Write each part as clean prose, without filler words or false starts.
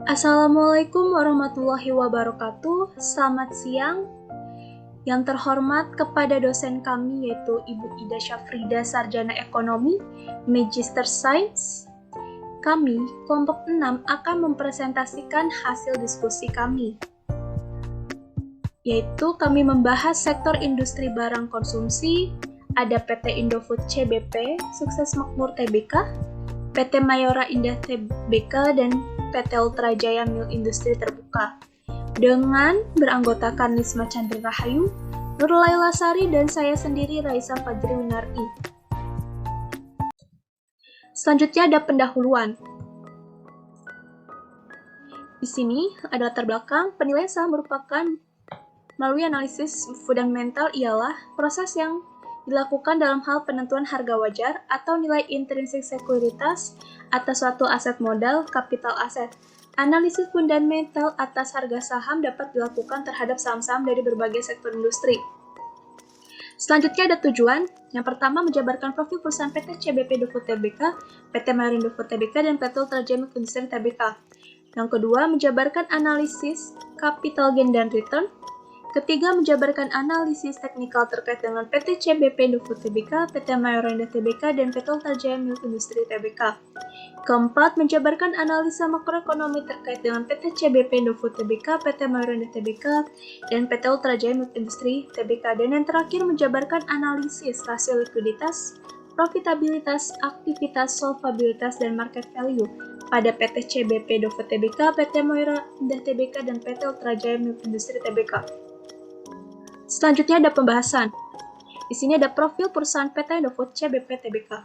Assalamualaikum warahmatullahi wabarakatuh. Selamat siang. Yang terhormat kepada dosen kami yaitu Ibu Ida Syafrida, Sarjana Ekonomi, Magister Sains. Kami, kelompok 6, akan mempresentasikan hasil diskusi kami. Yaitu kami membahas sektor industri barang konsumsi, ada PT Indofood CBP, Sukses Makmur Tbk, PT Mayora Indah Tbk, dan PT Ultra Jaya Milk Industri Terbuka. Dengan beranggotakan Lisma Chandra Rahayu, Nur Laila Sari, dan saya sendiri Raisa Fadri Winarti. Selanjutnya ada pendahuluan. Di sini ada latar belakang. Penilaian saham merupakan melalui analisis fundamental ialah proses yang dilakukan dalam hal penentuan harga wajar atau nilai intrinsik sekuritas atas suatu aset modal, kapital aset. Analisis fundamental atas harga saham dapat dilakukan terhadap saham-saham dari berbagai sektor industri. Selanjutnya ada tujuan. Yang pertama, menjabarkan profil perusahaan PT CBP Indofood Tbk, PT Mayora Indofood Tbk, dan PT Ultra Jaya Milk Industri Tbk. Yang kedua, menjabarkan analisis capital gain dan return. Ketiga, menjabarkan analisis teknikal terkait dengan PT CBP Indofood Tbk, PT Mayora Indah Tbk, dan PT Ultra Jaya Milk Industri Tbk. Keempat, menjabarkan analisa makroekonomi terkait dengan PT CBP Indofood Tbk, PT Mayora Indah Tbk, dan PT Ultra Jaya Milk Industri Tbk. Dan yang terakhir, menjabarkan analisis rasio likuiditas, profitabilitas, aktivitas, solvabilitas, dan market value pada PT CBP Indofood Tbk, PT Mayora Indah Tbk, dan PT Ultra Jaya Milk Industri Tbk. Selanjutnya ada pembahasan. Di sini ada profil perusahaan PT Indofood CBP Tbk.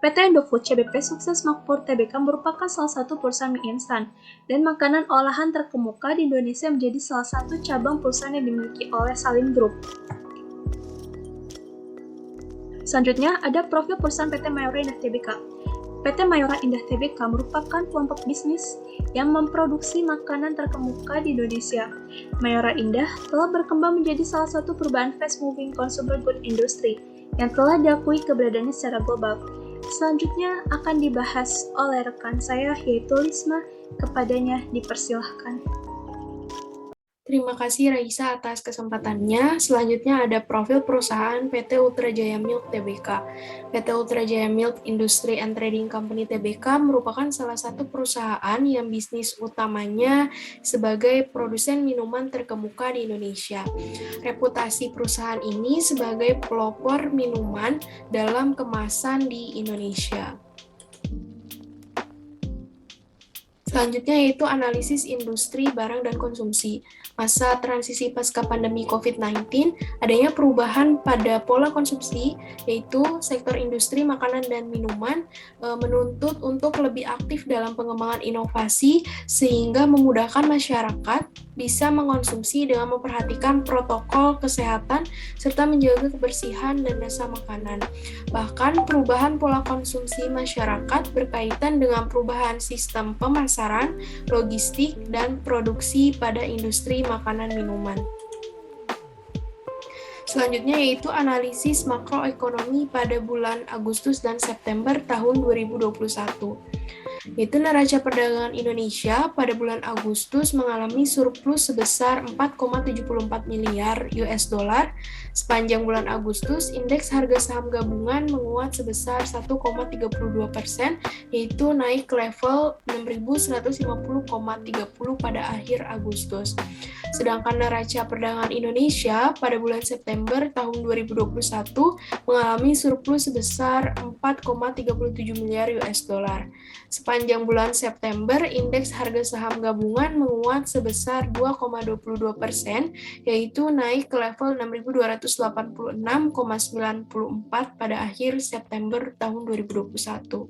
PT Indofood CBP Sukses Makmur Tbk merupakan salah satu perusahaan mie instan dan makanan olahan terkemuka di Indonesia, menjadi salah satu cabang perusahaan yang dimiliki oleh Salim Group. Selanjutnya ada profil perusahaan PT Mayora Indah Tbk. PT Mayora Indah Tbk merupakan kelompok bisnis yang memproduksi makanan terkemuka di Indonesia. Mayora Indah telah berkembang menjadi salah satu perubahan fast-moving consumer good industry yang telah diakui keberadaannya secara global. Selanjutnya akan dibahas oleh rekan saya yaitu Lisma. Kepadanya dipersilahkan. Terima kasih Raisa atas kesempatannya. Selanjutnya ada profil perusahaan PT Ultra Jaya Milk Tbk. PT Ultra Jaya Milk Industry and Trading Company Tbk merupakan salah satu perusahaan yang bisnis utamanya sebagai produsen minuman terkemuka di Indonesia. Reputasi perusahaan ini sebagai pelopor minuman dalam kemasan di Indonesia. Selanjutnya yaitu analisis industri barang dan konsumsi. Masa transisi pasca pandemi COVID-19, adanya perubahan pada pola konsumsi, yaitu sektor industri makanan dan minuman menuntut untuk lebih aktif dalam pengembangan inovasi sehingga memudahkan masyarakat bisa mengonsumsi dengan memperhatikan protokol kesehatan serta menjaga kebersihan dan rasa makanan. Bahkan perubahan pola konsumsi masyarakat berkaitan dengan perubahan sistem pemasaran, logistik, dan produksi pada industri makanan minuman. Selanjutnya yaitu analisis makroekonomi pada bulan Agustus dan September tahun 2021. Yaitu neraca perdagangan Indonesia pada bulan Agustus mengalami surplus sebesar 4,74 miliar US dollar. Sepanjang bulan Agustus, indeks harga saham gabungan menguat sebesar 1,32%, yaitu naik ke level 6.150,30 pada akhir Agustus. Sedangkan neraca perdagangan Indonesia pada bulan September tahun 2021 mengalami surplus sebesar 4,37 miliar US dollar. Sepanjang bulan September, indeks harga saham gabungan menguat sebesar 2,22%, yaitu naik ke level 6.286,94 pada akhir September tahun 2021.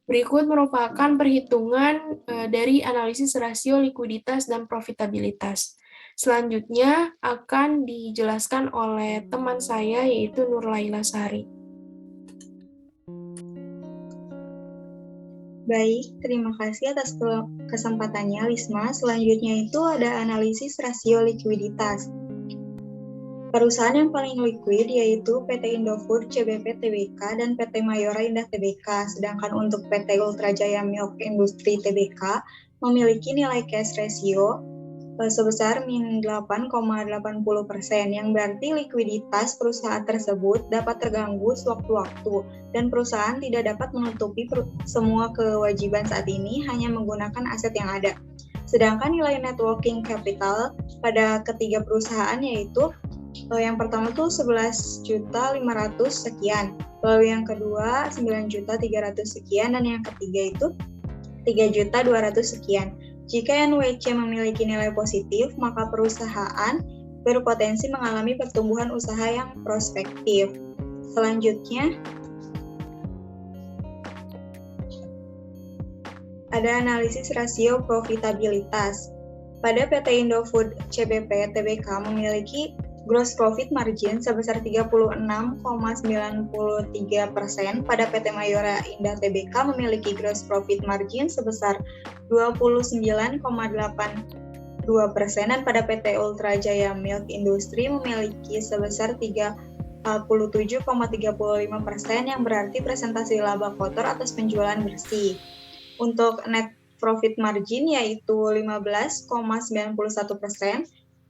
Berikut merupakan perhitungan dari analisis rasio likuiditas dan profitabilitas. Selanjutnya akan dijelaskan oleh teman saya yaitu Nur Laila Sari. Baik, terima kasih atas kesempatannya, Lisma. Selanjutnya itu ada analisis rasio likuiditas. Perusahaan yang paling liquid yaitu PT Indofood CBP Tbk dan PT Mayora Indah Tbk, sedangkan untuk PT Ultra Jaya Milk Industri Tbk memiliki nilai cash ratio sebesar min 8,80%, yang berarti likuiditas perusahaan tersebut dapat terganggu sewaktu-waktu dan perusahaan tidak dapat menutupi semua kewajiban saat ini hanya menggunakan aset yang ada. Sedangkan nilai net working capital pada ketiga perusahaan yaitu yang pertama tuh 11.500 sekian, lalu yang kedua 9.300 sekian, dan yang ketiga itu 3.200 sekian. Jika NWC memiliki nilai positif, maka perusahaan berpotensi mengalami pertumbuhan usaha yang prospektif. Selanjutnya, ada analisis rasio profitabilitas. Pada PT Indofood CBP Tbk memiliki gross profit margin sebesar 36,93%. Pada PT Mayora Indah Tbk memiliki gross profit margin sebesar 29,82%, dan pada PT Ultra Jaya Milk Industri memiliki sebesar 37,35%, yang berarti presentasi laba kotor atas penjualan bersih. Untuk net profit margin yaitu 15,91%,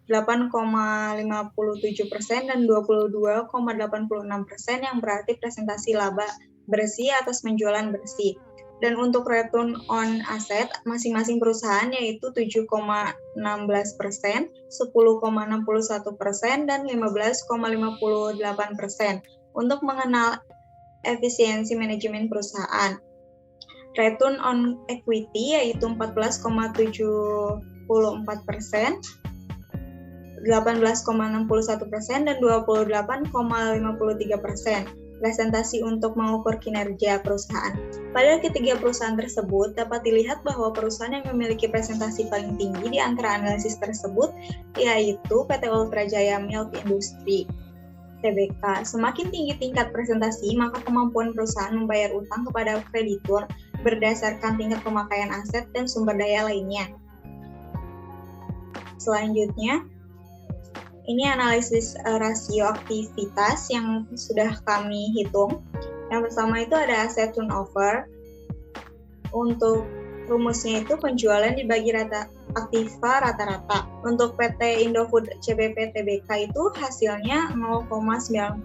8,57%, dan 22,86%, yang berarti presentasi laba bersih atas penjualan bersih. Dan untuk return on asset masing-masing perusahaan yaitu 7,16%, 10,61%, dan 15,58%. Untuk mengenal efisiensi manajemen perusahaan, return on equity yaitu 14,74%, 18,61%, dan 28,53%. Presentasi untuk mengukur kinerja perusahaan. Pada ketiga perusahaan tersebut, dapat dilihat bahwa perusahaan yang memiliki presentasi paling tinggi di antara analisis tersebut yaitu PT Ultra Jaya Milk Industri Tbk. Semakin tinggi tingkat presentasi, maka kemampuan perusahaan membayar utang kepada kreditur berdasarkan tingkat pemakaian aset dan sumber daya lainnya. Selanjutnya, ini analisis rasio aktivitas yang sudah kami hitung. Yang pertama itu ada asset turnover. Untuk rumusnya itu penjualan dibagi aktiva rata-rata. Untuk PT Indofood CBP Tbk itu hasilnya 0,90.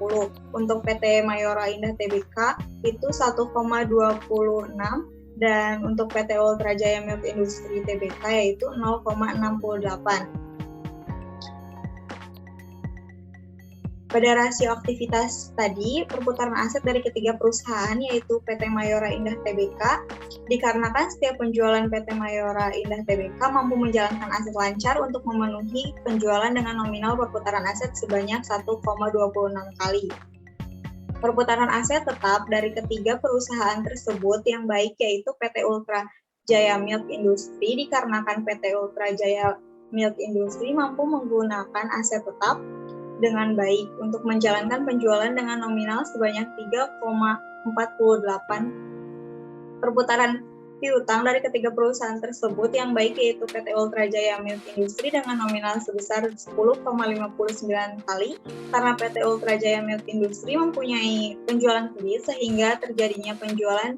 Untuk PT Mayora Indah Tbk itu 1,26. Dan untuk PT Ultra Jaya Milk Industri Tbk yaitu 0,68. Pada rasio aktivitas tadi, perputaran aset dari ketiga perusahaan yaitu PT Mayora Indah Tbk, dikarenakan setiap penjualan PT Mayora Indah Tbk mampu menjalankan aset lancar untuk memenuhi penjualan dengan nominal perputaran aset sebanyak 1,26 kali. Perputaran aset tetap dari ketiga perusahaan tersebut yang baik yaitu PT Ultra Jaya Milk Industri, dikarenakan PT Ultra Jaya Milk Industri mampu menggunakan aset tetap dengan baik untuk menjalankan penjualan dengan nominal sebanyak 3,48. Perputaran piutang dari ketiga perusahaan tersebut yang baik yaitu PT Ultra Jaya Milk Industri dengan nominal sebesar 10,59 kali, karena PT Ultra Jaya Milk Industri mempunyai penjualan kredit sehingga terjadinya penjualan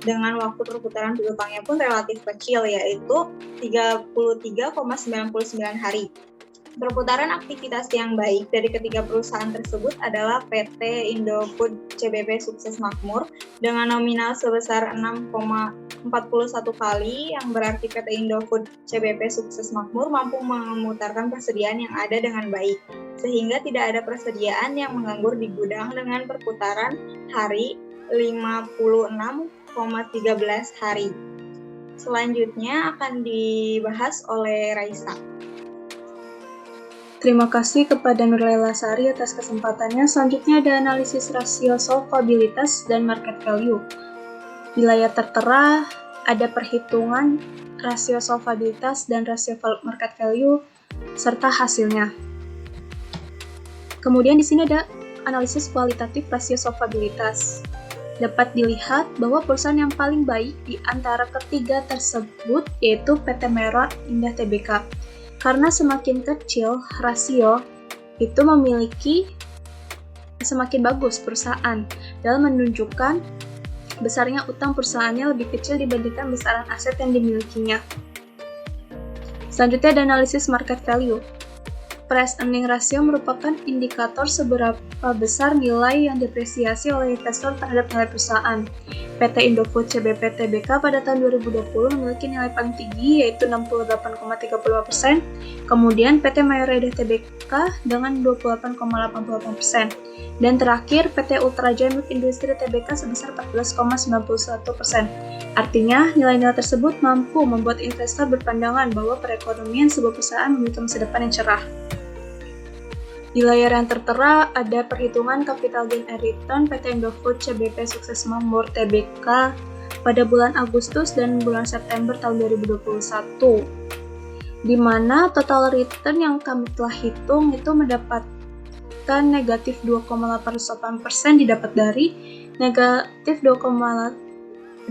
dengan waktu perputaran piutangnya pun relatif kecil yaitu 33,99 hari. Perputaran aktivitas yang baik dari ketiga perusahaan tersebut adalah PT Indofood CBP Sukses Makmur dengan nominal sebesar 6,41 kali, yang berarti PT Indofood CBP Sukses Makmur mampu memutarkan persediaan yang ada dengan baik, sehingga tidak ada persediaan yang menganggur di gudang dengan perputaran hari 56,13 hari. Selanjutnya akan dibahas oleh Raisa. Terima kasih kepada Nurlaila Sari atas kesempatannya. Selanjutnya ada analisis rasio solvabilitas dan market value. Di layar tertera ada perhitungan rasio solvabilitas dan rasio market value serta hasilnya. Kemudian di sini ada analisis kualitatif rasio solvabilitas. Dapat dilihat bahwa perusahaan yang paling baik di antara ketiga tersebut yaitu PT Mayora Indah Tbk. Karena semakin kecil rasio itu memiliki semakin bagus perusahaan dalam menunjukkan besarnya utang perusahaannya lebih kecil dibandingkan besaran aset yang dimilikinya. Selanjutnya ada analisis market value. Price earning ratio merupakan indikator seberapa besar nilai yang diapresiasi oleh investor terhadap nilai perusahaan. PT Indofood CBP Tbk pada tahun 2020 memiliki nilai paling tinggi yaitu 68,35%, kemudian PT Mayora Indah Tbk dengan 28,88%, dan terakhir PT Ultrajaya Milk Industri Tbk sebesar 14,91%. Artinya, nilai-nilai tersebut mampu membuat investor berpandangan bahwa perekonomian sebuah perusahaan memiliki masa depan yang cerah. Di layar yang tertera ada perhitungan capital gain and return PT Indofood CBP Sukses Makmur Tbk pada bulan Agustus dan bulan September tahun 2021, di mana total return yang kami telah hitung itu mendapatkan negatif 2,88% didapat dari negatif 2,88%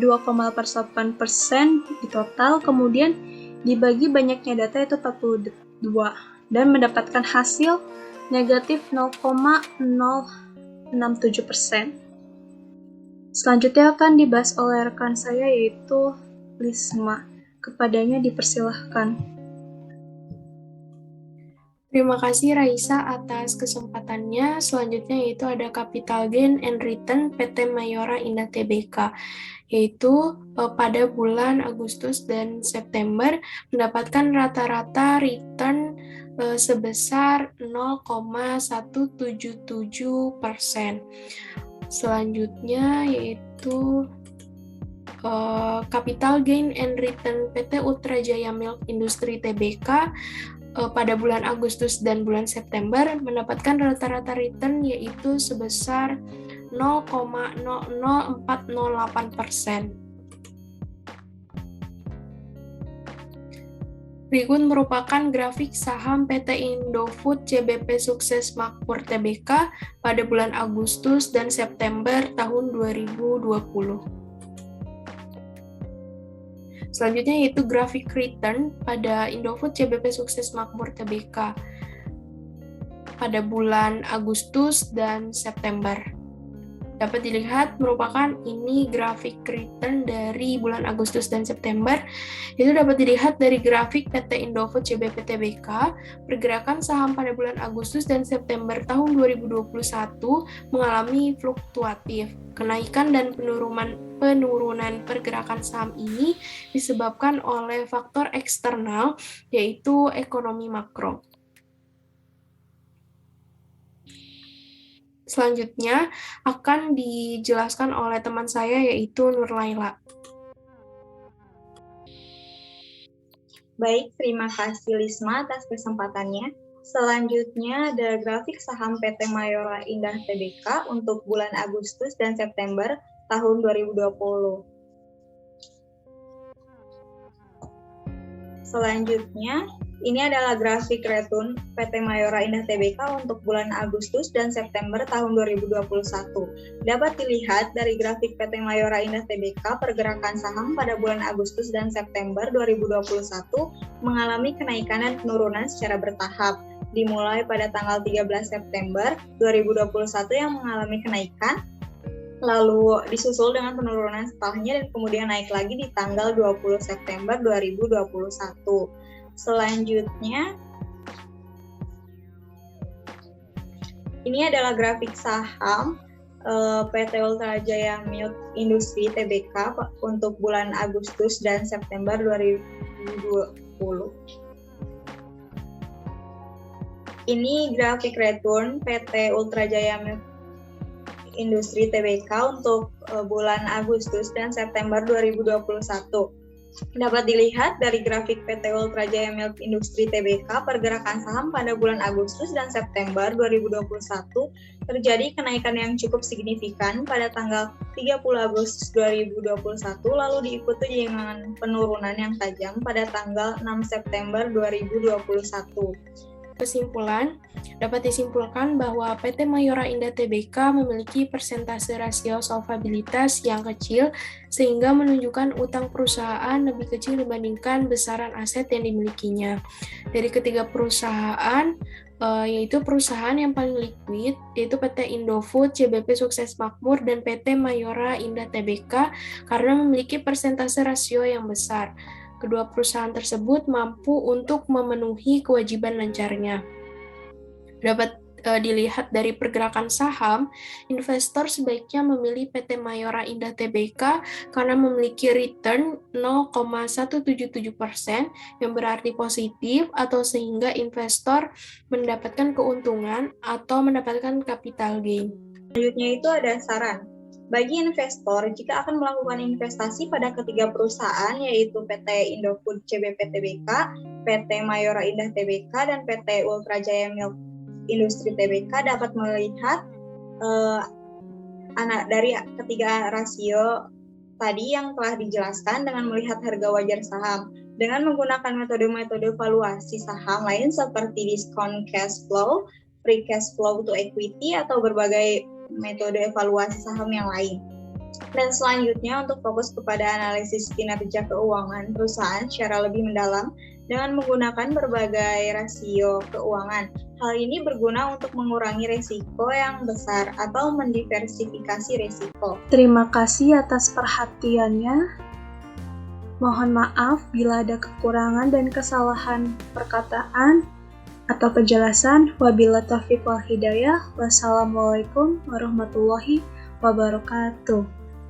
di total, kemudian dibagi banyaknya data itu 42 dan mendapatkan hasil negatif 0,067%. Selanjutnya akan dibahas oleh rekan saya yaitu Lisma. Kepadanya dipersilahkan. Terima kasih Raisa atas kesempatannya. Selanjutnya yaitu ada capital gain and return PT Mayora Indah Tbk, yaitu pada bulan Agustus dan September mendapatkan rata-rata return sebesar 0,177%. Selanjutnya yaitu capital gain and return PT Ultrajaya Milk Industri Tbk pada bulan Agustus dan bulan September mendapatkan rata-rata return yaitu sebesar 0,00408%. Berikut merupakan grafik saham PT Indofood CBP Sukses Makmur Tbk pada bulan Agustus dan September tahun 2020. Selanjutnya yaitu grafik return pada Indofood CBP Sukses Makmur Tbk pada bulan Agustus dan September. Dapat dilihat merupakan ini grafik return dari bulan Agustus dan September. Itu dapat dilihat dari grafik PT Indofood CBP Tbk, pergerakan saham pada bulan Agustus dan September tahun 2021 mengalami fluktuatif. Kenaikan dan penurunan pergerakan saham ini disebabkan oleh faktor eksternal, yaitu ekonomi makro. Selanjutnya akan dijelaskan oleh teman saya yaitu Nurlaila. Baik, terima kasih Lisma atas kesempatannya. Selanjutnya ada grafik saham PT Mayora Indah Tbk untuk bulan Agustus dan September tahun 2020. Selanjutnya, ini adalah grafik return PT Mayora Indah Tbk untuk bulan Agustus dan September tahun 2021. Dapat dilihat dari grafik PT Mayora Indah Tbk, pergerakan saham pada bulan Agustus dan September 2021 mengalami kenaikan dan penurunan secara bertahap. Dimulai pada tanggal 13 September 2021 yang mengalami kenaikan, lalu disusul dengan penurunan setelahnya dan kemudian naik lagi di tanggal 20 September 2021. Selanjutnya, ini adalah grafik saham PT Ultrajaya Milk Industri Tbk untuk bulan Agustus dan September 2020. Ini grafik return PT Ultrajaya Milk Industri Tbk untuk bulan Agustus dan September 2021. Dapat dilihat dari grafik PT Ultrajaya Milk Industri Tbk, pergerakan saham pada bulan Agustus dan September 2021 terjadi kenaikan yang cukup signifikan pada tanggal 30 Agustus 2021, lalu diikuti dengan penurunan yang tajam pada tanggal 6 September 2021. kesimpulan, dapat disimpulkan bahwa PT Mayora Indah Tbk memiliki persentase rasio solvabilitas yang kecil sehingga menunjukkan utang perusahaan lebih kecil dibandingkan besaran aset yang dimilikinya. Dari ketiga perusahaan, yaitu perusahaan yang paling liquid, yaitu PT Indofood, CBP Sukses Makmur, dan PT Mayora Indah Tbk karena memiliki persentase rasio yang besar. Kedua perusahaan tersebut mampu untuk memenuhi kewajiban lancarnya. Dapat dilihat dari pergerakan saham, investor sebaiknya memilih PT Mayora Indah Tbk karena memiliki return 0,177% yang berarti positif atau sehingga investor mendapatkan keuntungan atau mendapatkan capital gain. Selanjutnya itu ada saran. Bagi investor, jika akan melakukan investasi pada ketiga perusahaan yaitu PT Indofood CBP Tbk, PT Mayora Indah Tbk, dan PT Ultrajaya Milk Industri Tbk dapat melihat dari ketiga rasio tadi yang telah dijelaskan dengan melihat harga wajar saham. Dengan menggunakan metode-metode valuasi saham lain seperti discount cash flow, free cash flow to equity, atau berbagai metode evaluasi saham yang lain. Dan selanjutnya untuk fokus kepada analisis kinerja keuangan perusahaan secara lebih mendalam dengan menggunakan berbagai rasio keuangan. Hal ini berguna untuk mengurangi risiko yang besar atau mendiversifikasi risiko. Terima kasih atas perhatiannya. Mohon maaf bila ada kekurangan dan kesalahan perkataan atau penjelasan. Wabillahi taufiq wal hidayah. Wassalamualaikum warahmatullahi wabarakatuh.